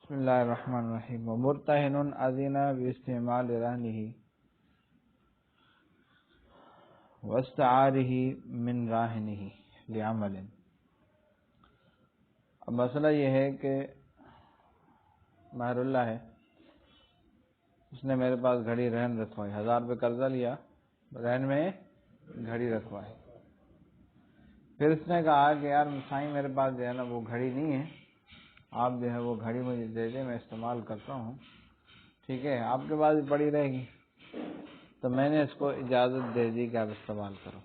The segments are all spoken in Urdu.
بسم اللہ الرحمن الرحیم ومرتہن اذن باستعمال رہنہ واستعارہ من راہنہ لعمل۔ اب مسئلہ یہ ہے کہ مہر اللہ ہے، اس نے میرے پاس گھڑی رہن رکھوائی، 1000 روپے قرضہ لیا، رہن میں گھڑی رکھوائی۔ پھر اس نے کہا کہ یار سائیں میرے پاس جو ہے نا وہ گھڑی نہیں ہے، آپ جو ہے وہ گھڑی مجھے دے دیں، میں استعمال کرتا ہوں، ٹھیک ہے، آپ کے پاس بھی پڑی رہے گی۔ تو میں نے اس کو اجازت دے دی کہ آپ استعمال کرو۔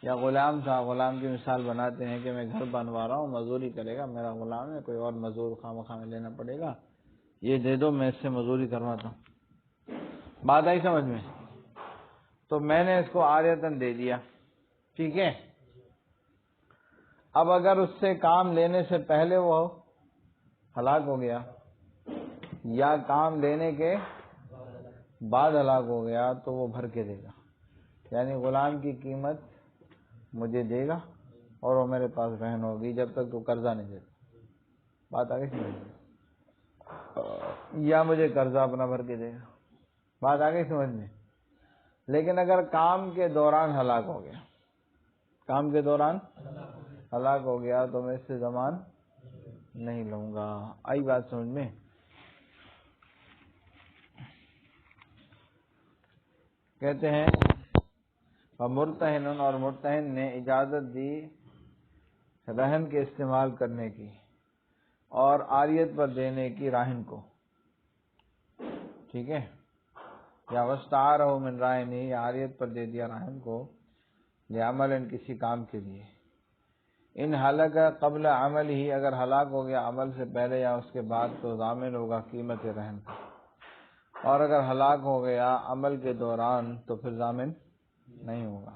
یا غلام تھا، غلام کی مثال بناتے ہیں کہ میں گھر بنوا رہا ہوں، مزدوری کرے گا، میرا غلام ہے، کوئی اور مزدور خواہ میں لینا پڑے گا، یہ دے دو، میں اس سے مزدوری کرواتا ہوں۔ بات آئی سمجھ میں؟ تو میں نے اس کو عاریتاً دے دیا، ٹھیک ہے۔ اب اگر اس سے کام لینے سے پہلے وہ ہلاک ہو گیا یا کام لینے کے بعد ہلاک ہو گیا تو وہ بھر کے دے گا، یعنی غلام کی قیمت مجھے دے گا اور وہ میرے پاس رہن ہوگی جب تک تو قرضہ نہیں دیتا۔ بات آگے سمجھ میں؟ یا مجھے قرضہ اپنا بھر کے دے گا، بات آگے سمجھ میں؟ لیکن اگر کام کے دوران ہلاک ہو گیا، کام کے دوران ہلاک ہو گیا تو میں اس سے ضمان نہیں لوں گا۔ آئی بات سمجھ میں؟ کہتے ہیں مرتہن، اور مرتہن نے اجازت دی رہن کے استعمال کرنے کی اور عاریت پر دینے کی راہن کو، ٹھیک ہے، یا واستعارہ من راہن، یا عاریت پر دے دیا راہن کو، لعمل کسی کام کے لیے۔ ان ہلاک قبل عمل ہی، اگر ہلاک ہو گیا عمل سے پہلے یا اس کے بعد تو ضامن ہوگا قیمت رہن کا، اور اگر ہلاک ہو گیا عمل کے دوران تو پھر ضامن نہیں ہوگا،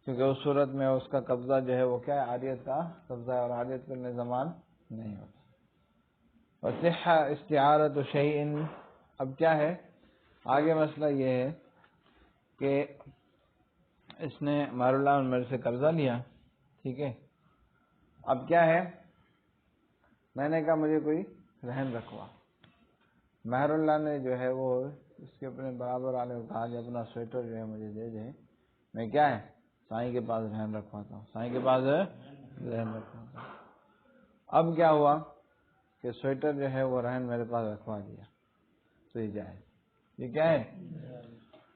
کیونکہ اس صورت میں اس کا قبضہ جو ہے وہ کیا ہے، عاریت کا قبضہ ہے، اور عاریت کرنے ضمان نہیں ہوتا۔ وصح استعارۃ شیء، اب کیا ہے آگے مسئلہ یہ ہے کہ اس نے مہر اللہ میرے سے قرضہ لیا، ٹھیک ہے، اب کیا ہے، میں نے کہا مجھے کوئی رہن رکھوا، مہر اللہ نے جو ہے وہ اس کے اپنے برابر والے کو کہا کہ اپنا سویٹر جو ہے مجھے دے دیں، میں کیا ہے سائیں کے پاس رہن رکھواتا ہوں، سائیں کے پاس رہن رکھواتا ہوں۔ اب کیا ہوا کہ سویٹر جو ہے وہ رہن میرے پاس رکھوا دیا، تو یہ جائز، یہ کیا ہے،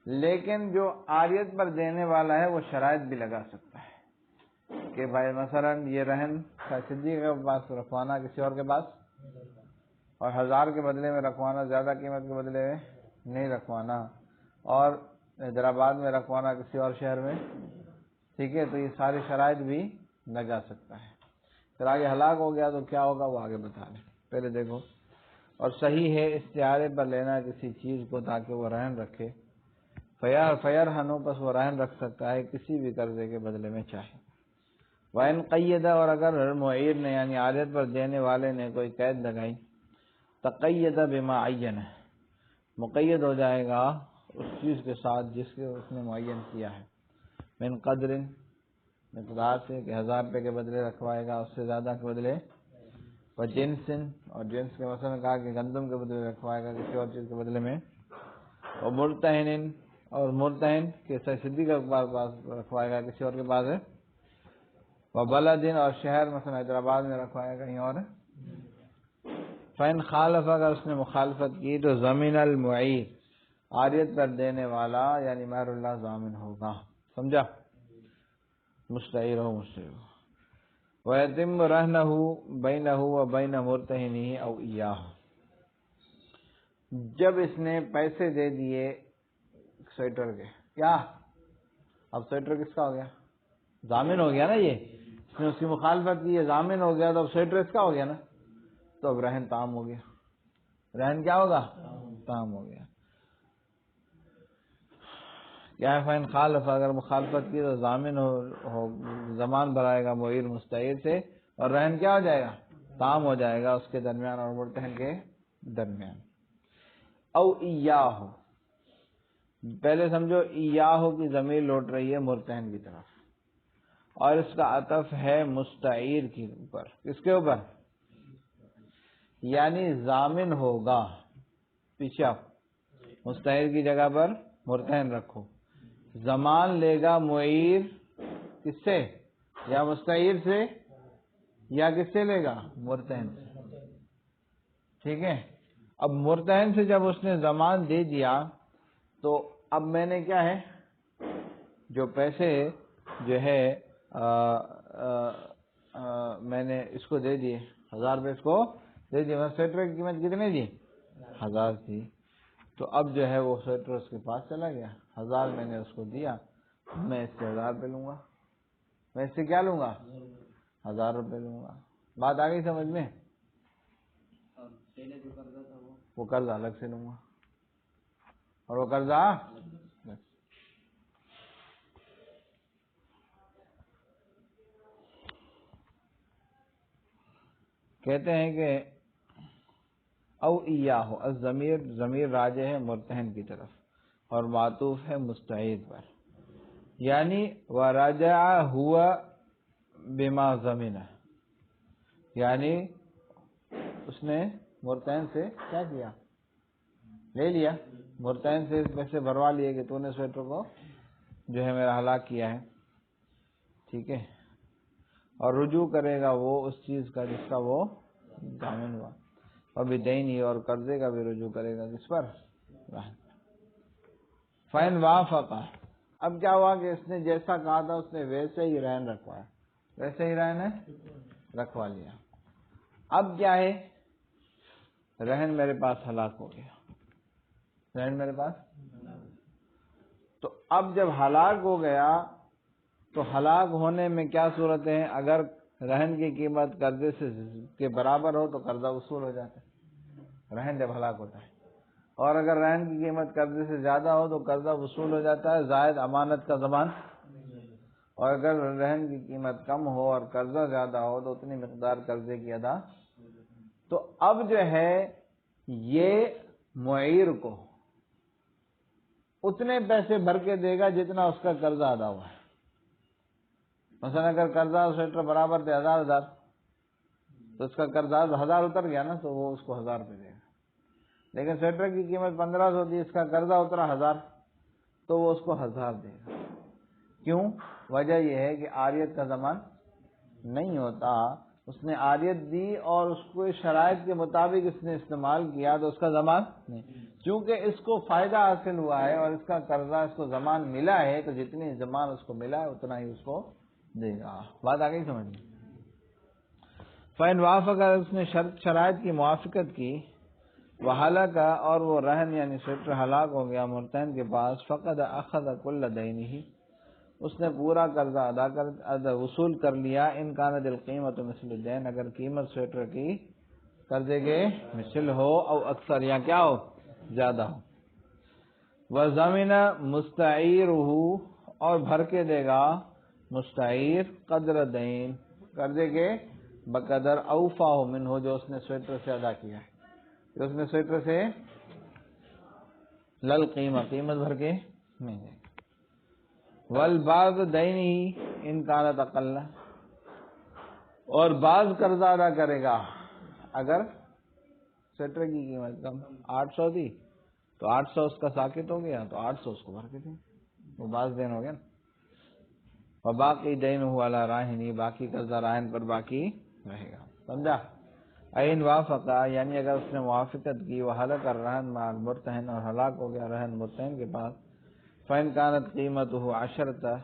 لیکن جو عاریت پر دینے والا ہے وہ شرائط بھی لگا سکتا ہے کہ بھائی مثلا یہ رہن صدیق کے پاس رکھوانا کسی اور کے پاس، اور 1000 کے بدلے میں رکھوانا، زیادہ قیمت کے بدلے میں نہیں رکھوانا، اور حیدرآباد میں رکھوانا کسی اور شہر میں، ٹھیک ہے، تو یہ ساری شرائط بھی لگا سکتا ہے۔ پھر آگے ہلاک ہو گیا تو کیا ہوگا وہ آگے بتا لیں، پہلے دیکھو۔ اور صحیح ہے استعارے پر لینا کسی چیز کو تاکہ وہ رہن رکھے، فیرہنو، پس وہ رہن رکھ سکتا ہے کسی بھی قرضے کے بدلے میں چاہے۔ وَإِنْ قَيَّدَ، اور اگر معیر نے یعنی عاریت پر دینے والے نے کوئی قید لگائی، تقید بما عین، مقید ہو جائے گا اس چیز کے ساتھ جس کے اس نے معین کیا ہے، من قدر، مقدار سے، کہ 1000 روپے کے بدلے رکھوائے گا، اس سے زیادہ کے بدلے، و جنس، اور جنس کے مثلا کہا کہ گندم کے بدلے رکھوائے گا کسی اور چیز کے بدلے میں، و مرتہن، اور مرتہن کے صدیق کے پاس رکھوائے گا کسی اور کے پاس ہے، و بلدن، اور شہر مثلا حیدرآباد میں رکھوائے گا کہیں اور ہے۔ فَإِنْ خَالَفَ، اگر اس نے مخالفت کی تو ضمن المعیر، عاریت پر دینے والا یعنی مہر اللہ ضامن ہوگا، سمجھا، مستعیر ہو مستعیر ہو۔ وَيَتِمُّ رَهْنَهُ بَيْنَهُ وَبَيْنَ مُرْتَهِنِهِ أَوْ إِيَّاهُ، جب اس نے پیسے دے دیے سویٹر کے، کیا اب سویٹر کس کا ہو گیا، ضامن ہو گیا نا، یہ اس نے اس کی مخالفت کی، یہ ضامن ہو گیا، تو اب سویٹر اس کا ہو گیا نا، تو اب رہن تام ہو گیا، رہن کیا ہوگا، تام ہو گیا۔ کیا ہے، فَإِنْ خَالَفَ، اگر مخالفت کی تو ضامن ہو ضمان بھرائے گا معیر مستعیر سے، اور رہن کیا ہو جائے گا، تام ہو جائے گا اس کے درمیان اور مرتہن کے درمیان۔ او ایاہ، پہلے سمجھو ایاہ کی ضمیر لوٹ رہی ہے مرتہن کی طرف، اور اس کا عطف ہے مستعیر کے اوپر، کس کے اوپر، یعنی ضامن ہوگا. پیچھے آپ مستعیر کی جگہ پر مرتہن رکھو. ضمان لے گا معیر کس سے؟ یا مستعیر سے یا کس سے لے گا؟ مرتہن سے. ٹھیک ہے. اب مرتہن سے جب اس نے ضمان دے دیا تو اب میں نے کیا ہے جو پیسے جو ہے میں نے اس کو دے دیے 1000 روپے، اس کو دے دیے. سویٹر کی قیمت کتنی دی؟ 1000 تھی. تو اب جو ہے وہ سویٹر اس کے پاس چلا گیا. 1000 میں نے اس کو دیا، میں اس سے 1000 روپے لوں گا. میں اس سے کیا لوں گا؟ 1000 روپے لوں گا. بات آ گئی سمجھ میں؟ وہ قرض الگ سے لوں گا اور وہ قرضہ کہتے ہیں کہ او ایاہو الضمیر، ضمیر راجع ہے مرتہن کی طرف اور معطوف ہے مستعیر پر. یعنی ورجع ہوا بما ضمن، یعنی اس نے مرتہن سے کیا کیا؟ لے لیا. مرتہن سے پیسے بھروا لیے کہ تو نے سویٹر کو جو ہے میرا ہلاک کیا ہے. ٹھیک ہے. اور رجوع کرے گا وہ اس چیز کا جس کا وہ ضامن ہوا. اور بدینی، اور قرضے کا بھی رجوع کرے گا کس پر؟ فَإِنْ وَافَقَ. اب کیا ہوا کہ اس نے جیسا کہا تھا اس نے ویسے ہی رہن رکھوایا، ویسے ہی رہن رکھوا لیا. اب کیا ہے؟ رہن میرے پاس ہلاک ہو گیا. رہن میرے پاس، تو اب جب ہلاک ہو گیا تو ہلاک ہونے میں کیا صورتیں ہیں؟ اگر رہن کی قیمت قرضے سے کے برابر ہو تو قرضہ وصول ہو جاتا ہے رہن جب ہلاک ہوتا ہے، اور اگر رہن کی قیمت قرضے سے زیادہ ہو تو قرضہ وصول ہو جاتا ہے زائد امانت کا ضمان. اور اگر رہن کی قیمت کم ہو اور قرضہ زیادہ ہو تو اتنی مقدار قرضے کی ادا. تو اب جو ہے یہ معیر کو اتنے پیسے بھر کے دے گا جتنا اس کا قرضہ ادا ہوا ہے. مثلا اگر قرضہ سویٹر برابر تھے 1000 تو اس کا قرضہ 1000 اتر گیا نا تو وہ اس کو 1000 روپے دے گا. لیکن سویٹر کی قیمت 1500 تھی، اس کا قرضہ اترا 1000 تو وہ اس کو 1000 دے گا. کیوں؟ وجہ یہ ہے کہ عاریت کا ضمان نہیں ہوتا. اس نے عاریت دی اور اس کو شرائط کے مطابق اس نے استعمال کیا تو اس کا ضمان نہیں. چونکہ اس کو فائدہ حاصل ہوا ہے اور اس کا قرضہ اس کو ضمان ملا ہے تو جتنی ضمان اس کو ملا ہے اتنا ہی اس کو دے گا. بات آ گئی سمجھ میں؟ فَإِنْ وَافَقَ، اگر اس نے شرائط کی موافقت کی، وَحَلَقَ، اور وہ رہن یعنی سویٹر ہلاک ہو گیا مرتہن کے پاس، فَقَدْ أَخَذَ كُلَّ دَيْنِهِ، اس نے پورا قرضہ وصول کر لیا. ان كانت القیمة مثل الدین، اگر قیمت سویٹر کی قرضے کے مثل ہو او اکثر یا کیا ہو زیادہ ہو. وَضَمِنَ مُسْتَعِيرُهُ، اور بھر کے دے گا مستعیر قدر دین، قرضے کے بقدر اوفاہ منہ، جو اس نے سویٹر سے ادا کیا ہے، جو اس نے سویٹر سے لل قیمت بھر کے نہیں دے گا. والبعض دینی ان کانت اقل، اور بعض قرضہ ادا کرے گا اگر سویٹر کی قیمت کم 800 تھی تو 800 اس کا ساکت ہو گیا تو 800 اس کو بھر کے دیں، وہ بعض دین ہو گیا نا. وباقی دین علی راہنی، باقی قرضہ راہن پر باقی رہے گا. سمجھا؟ این وافقہ، یعنی اگر اس نے موافقت کی، وہ حلق الرہن مع المرتہن، اور ہلاک ہو گیا رہن مرتہن کے پاس. فإن كانت قیمتہ 10،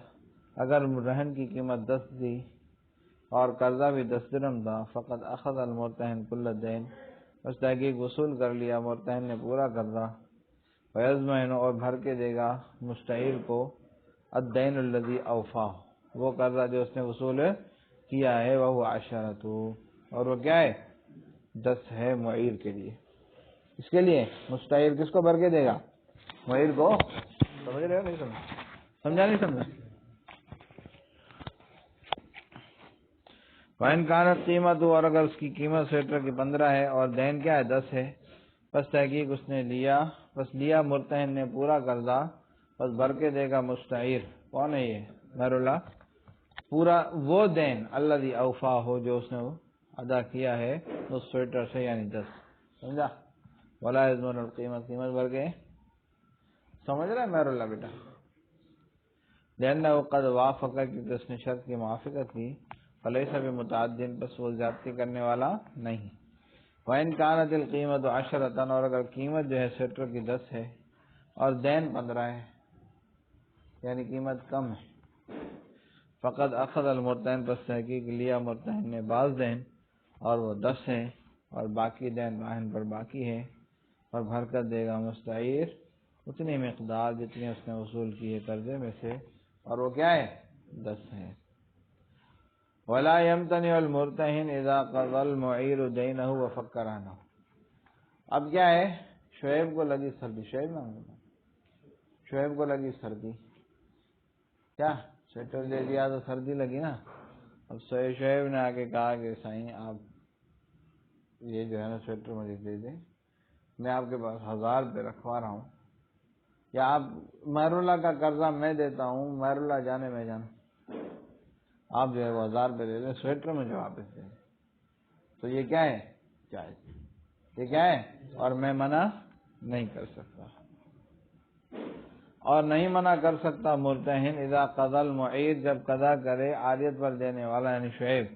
اگر رہن کی قیمت 10 تھی اور قرضہ بھی 10 درہم تھا، فقد اخذ المرتہن کل الدین، اس تحقیق وصول کر لیا مرتہن نے پورا قرضہ. فیضمن، اور بھر کے دے گا مستعیر کو الدین الذی اوفاہ، وہ قرضہ جو اس نے وصول کیا ہے، وہ 10، اور وہ کیا ہے 10 ہے معیر کے لیے. اس کے لیے مستعیر کس کو بھر کے دے گا؟ معیر کو. سمجھ رہے ہو نہیں سمجھا نہیں سمجھا؟ وَإِنْ كَانَتْ قِيمَتُهُ، اور اگر اس کی قیمت سویٹر کی 15 ہے اور دین کیا ہے 10 ہے، پس تحقیق اس نے لیا مرتہن نے پورا قرضہ، پس بھر کے دے گا مستعیر. کون ہے یہ؟ غیر اللہ. پورا وہ دین الذی اوفا ہو جو اس نے ادا کیا ہے اس سویٹر سے یعنی 10. سمجھا؟ ولا یضمن القیمت، قیمت بھر کے سمجھ رہا ہے مہر اللہ بیٹا؟ لأنہ قد وافق، کیونکہ اس نے شرط کی موافقت کی، فلیس بمتعدٍ، بس وہ زیادتی کرنے والا نہیں. وإن كانت القیمت 10، اور اگر قیمت جو ہے سویٹر کی 10 ہے اور دین 15 ہے، یعنی قیمت کم ہے، فقد اخذ المرتہن، پس تحقیق لیا مرتہن نے بعض دین اور وہ 10 ہے، اور باقی دین راہن پر باقی ہے، اور بھر کر دے گا مستعیر اتنی مقدار جتنی اس نے وصول کی ہے قرضے میں سے، اور وہ کیا ہے 10 ہے. ولا يمتنع المرتہن اذا قضى المعیر دینہ وفک رہنہ. اب کیا ہے، شعیب کو لگی سردی، شعیب کو لگی سردی، کیا سویٹر دے دیا تو سردی لگی نا. اب شعیب نے آ کے کہا کہ سائیں آپ یہ جو ہے نا سویٹر مجھے دے دیں، میں آپ کے پاس 1000 روپے رکھوا رہا ہوں، یا آپ مہر اللہ کا قرضہ میں دیتا ہوں، مہر اللہ جانے میں جانا، آپ جو ہے وہ 1000 روپے لے لیں، سویٹر مجھے واپس دیں. تو یہ کیا ہے، جائز، یہ کیا ہے، اور میں منع نہیں کر سکتا. اور نہیں منع کر سکتا مرتہن اذا قضى المعیر، جب قضا کرے عاریت پر دینے والا یعنی شعیب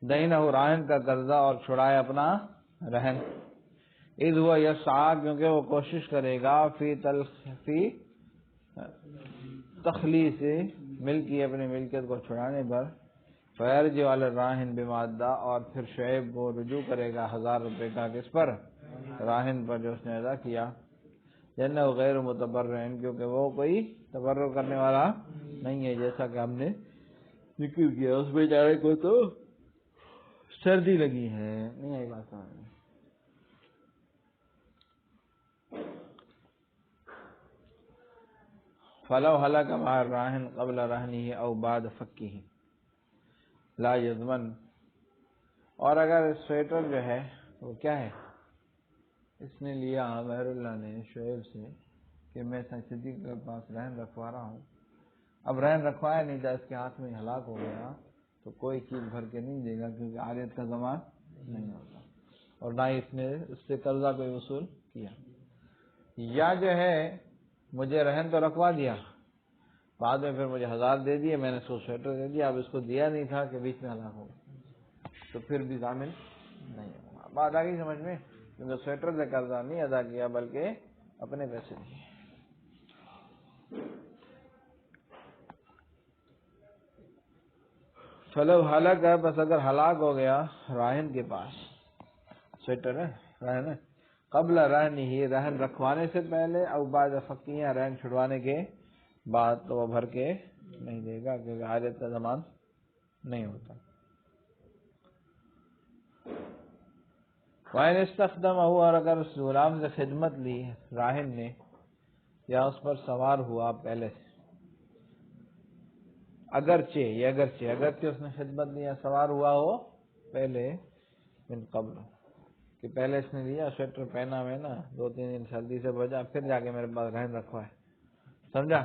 دینہ راہن کا قرضہ اور چھڑائے اپنا رہن. اذ هو یسعی، کیونکہ وہ کوشش کرے گا فی تخلیص ملکی، اپنی ملکیت کو چھڑانے پر، فیرجع علی الراہن بما ادی، اور پھر شعیب وہ رجوع کرے گا 1000 روپے کا کس پر، راہن پر جو اس نے ادا کیا. جنہ غیر متبرع، کیونکہ وہ کوئی تبرع کرنے والا نہیں ہے، جیسا کہ ہم نے ذکر کیا، اس بیچارے کو تو سردی لگی ہے. نہیں آئی بات سمجھ میں؟ فلو ہلاک مع الراہن قبل رہنہ او بعد فکہ لا یضمن. اور اگر سویٹر جو ہے وہ کیا ہے، اس نے لیا مہر اللہ نے شعیب سے کہ میں صدیق کے پاس رہن رکھوا رہا ہوں، اب رہن رکھوایا نہیں تھا، اس کے ہاتھ میں ہلاک ہو گیا، تو کوئی چیز بھر کے نہیں دے گا، کیونکہ عاریت کا ضمان نہیں ہوتا، اور نہ اس نے اس سے قرضہ کوئی وصول کیا. یا جو ہے مجھے رہن تو رکھوا دیا، بعد میں پھر مجھے 1000 دے دیے، میں نے اس کو سویٹر دے دیا، اب اس کو دیا نہیں تھا کہ بیچ میں ہلاک ہو گیا، تو پھر بھی ضامن نہیں ہوگا. بات آ گئی سمجھ میں؟ کیونکہ سویٹر سے قرضہ نہیں ادا کیا بلکہ اپنے پیسے دیے. فلو ہلاک ہے، بس اگر ہلاک ہو گیا راہن کے پاس، سویٹر ہے رہن ہے، قبل رہن ہی، رہن رکھوانے سے پہلے، او بعد فقیہ، رہن چھڑوانے کے بعد، تو وہ بھر کے نہیں دے گا، کیونکہ عاریت کا ضمان نہیں ہوتا. وَإِنِ اسْتَخْدَمَهُ، اور اگر اس غلام سے خدمت لی راہن نے، یا اس پر سوار ہوا پہلے سے، اگرچہ اس نے خدمت لی یا سوار ہوا ہو پہلے، من قبل، کہ پہلے اس نے لیا سویٹر پہنا میں نا، 2-3 دن سردی سے بچا، پھر جا کے میرے پاس رہن رکھوا ہے، سمجھا،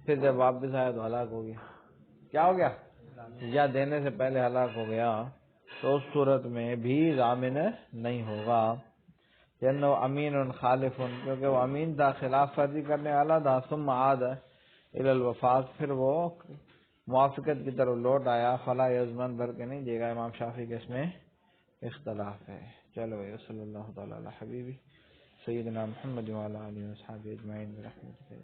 پھر جب واپس آیا تو ہلاک ہو گیا. کیا ہو گیا؟ یا دینے سے پہلے ہلاک ہو گیا، تو اس صورت میں بھی ضامن نہیں ہوگا. جنو امین خالف، کیونکہ وہ امین تھا، خلاف ورزی کرنے والا تھا. ثم عاد الی الوفاق، پھر وہ موافقت کی طرف لوٹ آیا. فلا یضمن، بھر کے نہیں دے گا. امام شافعی کے اس میں اختلاف ہے. چلو صلی اللہ تعالی علی حبیبی سیدنا محمد وعلی آلہ وصحبہ اجمعین برحمتہ.